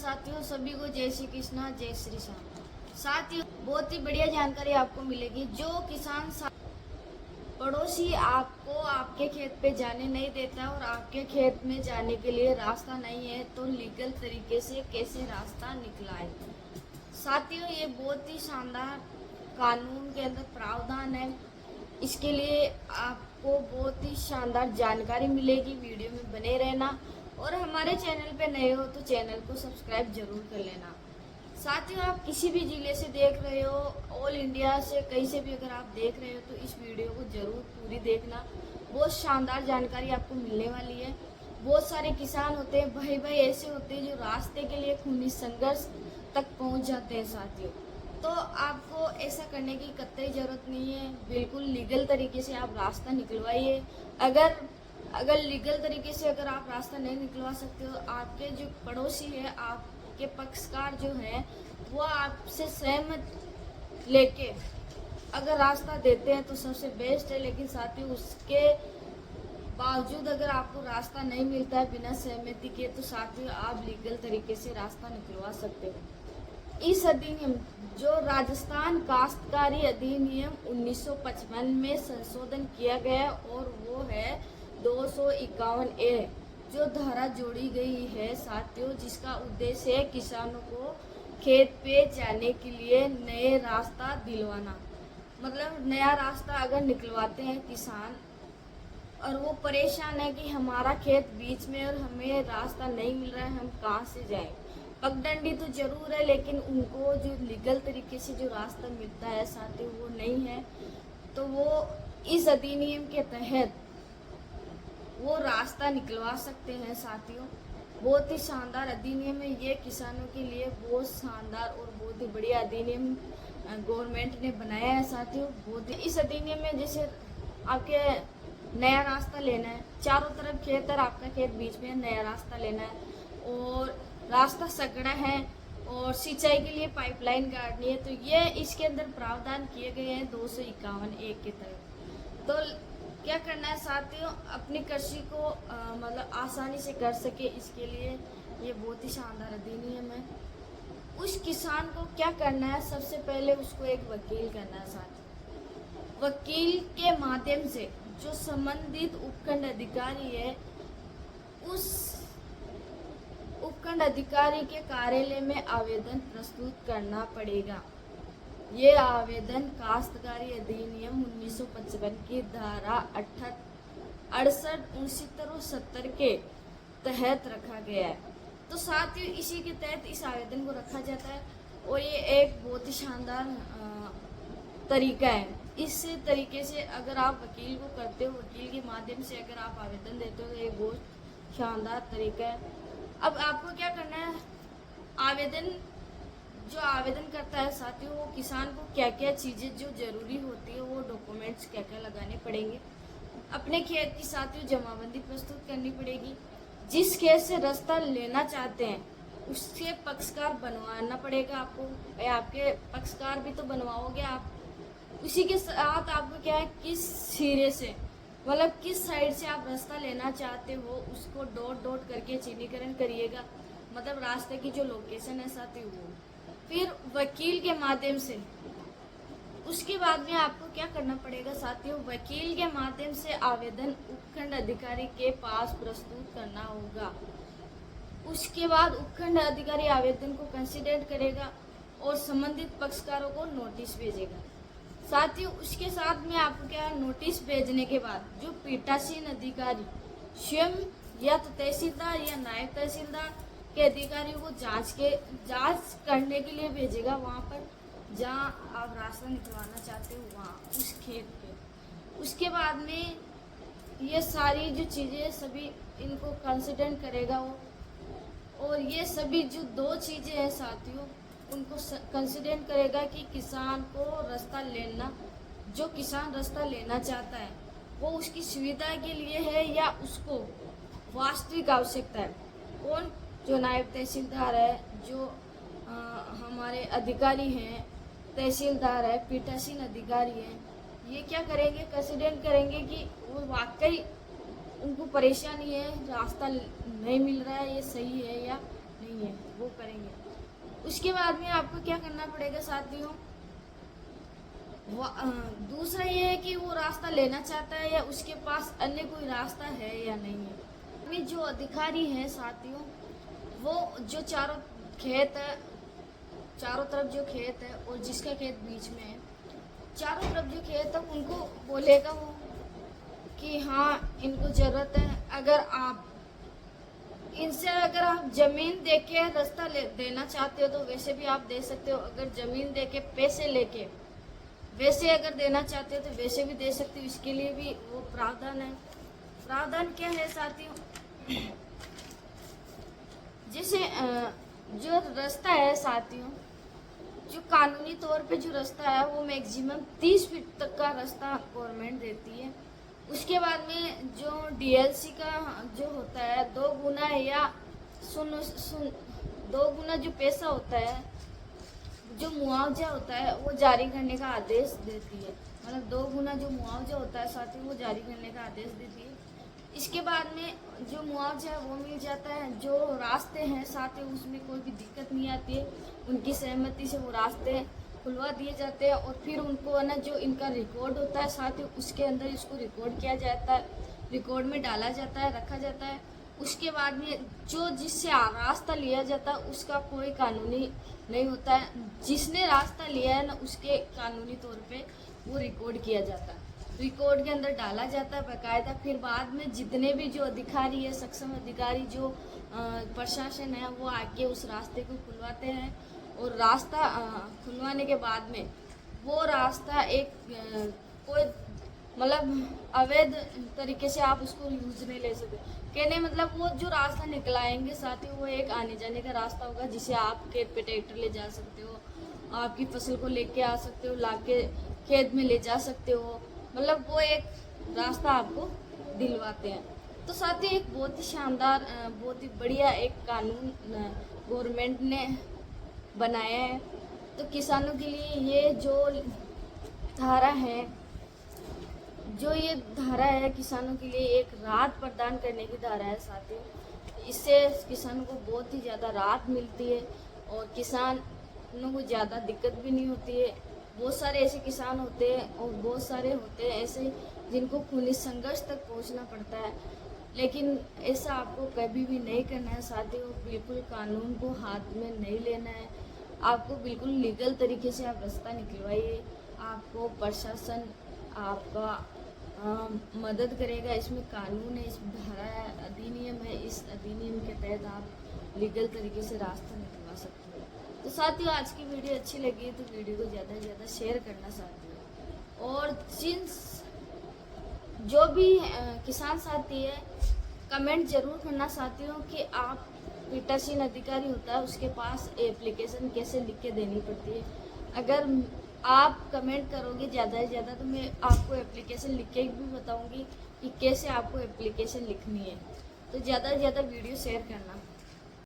साथियों, सभी को जय श्री कृष्णा, जय श्री श्याम। साथियों, बहुत ही बढ़िया जानकारी आपको मिलेगी। जो किसान पड़ोसी आपको आपके खेत पे जाने नहीं देता और आपके खेत में जाने के लिए रास्ता नहीं है, तो लीगल तरीके से कैसे रास्ता निकलाए। साथियों, ये बहुत ही शानदार कानून के अंदर प्रावधान है। इसके लिए आपको बहुत ही शानदार जानकारी मिलेगी। वीडियो में बने रहना और हमारे चैनल पे नए हो तो चैनल को सब्सक्राइब जरूर कर लेना। साथियों, आप किसी भी जिले से देख रहे हो, ऑल इंडिया से कहीं से भी अगर आप देख रहे हो तो इस वीडियो को जरूर पूरी देखना। बहुत शानदार जानकारी आपको मिलने वाली है। बहुत सारे किसान होते हैं, भाई ऐसे होते हैं जो रास्ते के लिए खूनी संघर्ष तक पहुंच जाते हैं। साथियों, तो आपको ऐसा करने की कतई जरूरत नहीं है। बिल्कुल लीगल तरीके से आप रास्ता निकलवाइए। अगर लीगल तरीके से अगर आप रास्ता नहीं निकलवा सकते हो, आपके जो पड़ोसी है, आपके पक्षकार जो है, वो आपसे सहमत लेके अगर रास्ता देते हैं तो सबसे बेस्ट है। लेकिन साथियों, उसके बावजूद अगर आपको रास्ता नहीं मिलता है बिना सहमति के, तो साथियों आप लीगल तरीके से रास्ता निकलवा सकते हो। इस अधिनियम जो राजस्थान काश्तकारी अधिनियम 1955 में संशोधन किया गया और वो है 251A, जो धारा जोड़ी गई है साथियों, जिसका उद्देश्य है किसानों को खेत पे जाने के लिए नए रास्ता दिलवाना। मतलब नया रास्ता अगर निकलवाते हैं किसान और वो परेशान है कि हमारा खेत बीच में और हमें रास्ता नहीं मिल रहा है, हम कहाँ से जाएं। पगडंडी तो जरूर है, लेकिन उनको जो लीगल तरीके से जो रास्ता मिलता है साथियों वो नहीं है, तो वो इस अधिनियम के तहत वो रास्ता निकलवा सकते हैं। साथियों, बहुत ही शानदार अधिनियम है ये, किसानों के लिए बहुत शानदार और बहुत ही बढ़िया अधिनियम गवर्नमेंट ने बनाया है। साथियों, बहुत इस अधिनियम में जैसे आपके नया रास्ता लेना है, चारों तरफ खेत और आपका खेत बीच में नया रास्ता लेना है और रास्ता सकड़ा है और सिंचाई के लिए पाइपलाइन गाड़नी है, तो ये इसके अंदर प्रावधान किए गए हैं 251A के तहत। तो क्या करना है साथियों, अपनी कृषि को मतलब आसानी से कर सके, इसके लिए ये बहुत ही शानदार अधिनियम है। उस किसान को क्या करना है, सबसे पहले उसको एक वकील करना है साथियों। वकील के माध्यम से जो संबंधित उपखंड अधिकारी है, उस उपखंड अधिकारी के कार्यालय में आवेदन प्रस्तुत करना पड़ेगा। ये आवेदन काश्तकारी अधिनियम 1955 की धारा 68, 69 और 70 के तहत रखा गया है। तो साथियों, इसी के तहत इस आवेदन को रखा जाता है और ये एक बहुत ही शानदार तरीका है। इस तरीके से अगर आप वकील को करते हो, वकील के माध्यम से अगर आप आवेदन देते हो, तो ये बहुत शानदार तरीका है। अब आपको क्या करना है, जो आवेदन करता है साथियों, वो किसान को क्या क्या चीज़ें जो जरूरी होती है, वो डॉक्यूमेंट्स क्या क्या लगाने पड़ेंगे। अपने खेत की साथियों जमाबंदी प्रस्तुत करनी पड़ेगी। जिस खेत से रास्ता लेना चाहते हैं उससे पक्षकार बनवाना पड़ेगा आपको, या आपके पक्षकार भी तो बनवाओगे आप। उसी के साथ आपको क्या है, किस सिरे से मतलब किस साइड से आप रास्ता लेना चाहते हो उसको डॉट डॉट करके चिन्हीकरण करिएगा, मतलब रास्ते की जो लोकेशन है साथियों वो। फिर वकील के माध्यम से उसके बाद में आपको क्या करना पड़ेगा साथियों, वकील के माध्यम से आवेदन उपखंड अधिकारी के पास प्रस्तुत करना होगा। उसके बाद उपखंड अधिकारी आवेदन को कंसिडर करेगा और संबंधित पक्षकारों को नोटिस भेजेगा। साथियों, उसके साथ में आपको क्या, नोटिस भेजने के बाद जो पीठासीन अधिकारी स्वयं या तो तहसीलदार या नायब तहसीलदार के अधिकारियों को जांच करने के लिए भेजेगा, वहाँ पर जहाँ आप रास्ता निकलवाना चाहते हो वहाँ उस खेत पे। उसके बाद में ये सारी जो चीज़ें सभी इनको कंसिडर करेगा वो, और ये सभी जो दो चीज़ें हैं साथियों उनको कंसिडर करेगा कि किसान को रास्ता लेना, जो किसान रास्ता लेना चाहता है वो उसकी सुविधा के लिए है या उसको वास्तविक आवश्यकता है। कौन, जो नायब तहसीलदार है, जो हमारे अधिकारी हैं, तहसीलदार है, पीठासीन अधिकारी हैं, ये क्या करेंगे, कंसिडर करेंगे कि वो वाकई उनको परेशानी है, रास्ता नहीं मिल रहा है, ये सही है या नहीं है वो करेंगे। उसके बाद में आपको क्या करना पड़ेगा साथियों, दूसरा ये है कि वो रास्ता लेना चाहता है या उसके पास अन्य कोई रास्ता है या नहीं है। अभी जो अधिकारी है साथियों, वो जो चारों खेत है, चारों तरफ जो खेत है और जिसका खेत बीच में है, चारों तरफ जो खेत है उनको बोलेगा वो कि हाँ इनको ज़रूरत है। अगर आप ज़मीन दे के रास्ता देना चाहते हो तो वैसे भी आप दे सकते हो। अगर ज़मीन दे के पैसे लेके वैसे अगर देना चाहते हो तो वैसे भी दे सकते हो। इसके लिए भी वो प्रावधान है। प्रावधान क्या है साथियों, जैसे जो रास्ता है साथियों, जो कानूनी तौर पे जो रास्ता है वो मैक्सिमम 30 फीट तक का रास्ता गवर्नमेंट देती है। उसके बाद में जो डीएलसी का जो होता है 2 गुना या 2 गुना जो पैसा होता है, जो मुआवजा होता है वो जारी करने का आदेश देती है। मतलब 2 गुना जो मुआवजा होता है साथ ही वो जारी करने का आदेश देती है। इसके बाद में जो मुआवजा है वो मिल जाता है। जो रास्ते हैं साथ ही उसमें कोई भी दिक्कत नहीं आती है, उनकी सहमति से वो रास्ते खुलवा दिए जाते हैं। और फिर उनको है ना जो इनका रिकॉर्ड होता है साथ ही उसके अंदर इसको रिकॉर्ड किया जाता है, रिकॉर्ड में डाला जाता है, रखा जाता है। उसके बाद में जो जिससे रास्ता लिया जाता है उसका कोई कानूनी नहीं होता है। जिसने रास्ता लिया है ना उसके कानूनी तौर पे वो रिकॉर्ड किया जाता है, रिकॉर्ड के अंदर डाला जाता है बाकायदा। फिर बाद में जितने भी जो अधिकारी है, सक्षम अधिकारी जो प्रशासन है, वो आके उस रास्ते को खुलवाते हैं। और रास्ता खुलवाने के बाद में वो रास्ता एक कोई मतलब अवैध तरीके से आप उसको यूज नहीं ले सकते। कहने मतलब वो जो रास्ता निकलाएंगे साथ ही वो एक आने जाने का रास्ता होगा, जिसे आप खेत पे ट्रैक्टर ले जा सकते हो, आपकी फसल को लेके आ सकते हो, लाके खेत में ले जा सकते हो। मतलब वो एक रास्ता आपको दिलवाते हैं। तो साथ ही एक बहुत ही शानदार, बहुत ही बढ़िया एक कानून गवर्नमेंट ने बनाया है। तो किसानों के लिए ये जो धारा है, जो ये धारा है किसानों के लिए एक राहत प्रदान करने की धारा है साथियों। इससे किसानों को बहुत ही ज़्यादा राहत मिलती है और किसानों को ज़्यादा दिक्कत भी नहीं होती है। बहुत सारे ऐसे किसान होते हैं और बहुत सारे होते हैं ऐसे जिनको खूनी संघर्ष तक पहुंचना पड़ता है, लेकिन ऐसा आपको कभी भी नहीं करना है साथियों। बिल्कुल कानून को हाथ में नहीं लेना है, आपको बिल्कुल लीगल तरीके से आप रास्ता निकलवाइए। आपको प्रशासन आपका मदद करेगा। इसमें कानून है, इस धारा है, अधिनियम है, इस अधिनियम के तहत आप लीगल तरीके से रास्ता निकलवा सकते हो। तो साथियों आज की वीडियो अच्छी लगी तो वीडियो को ज़्यादा से ज़्यादा शेयर करना साथियों। और जो भी किसान साथी है कमेंट जरूर करना साथियों कि आप पीठासीन अधिकारी होता है उसके पास एप्लीकेशन कैसे लिख के देनी पड़ती है। अगर आप कमेंट करोगे ज़्यादा से ज़्यादा तो मैं आपको एप्लीकेशन लिख के भी बताऊंगी कि कैसे आपको एप्लीकेशन लिखनी है। तो ज़्यादा से ज़्यादा वीडियो शेयर करना।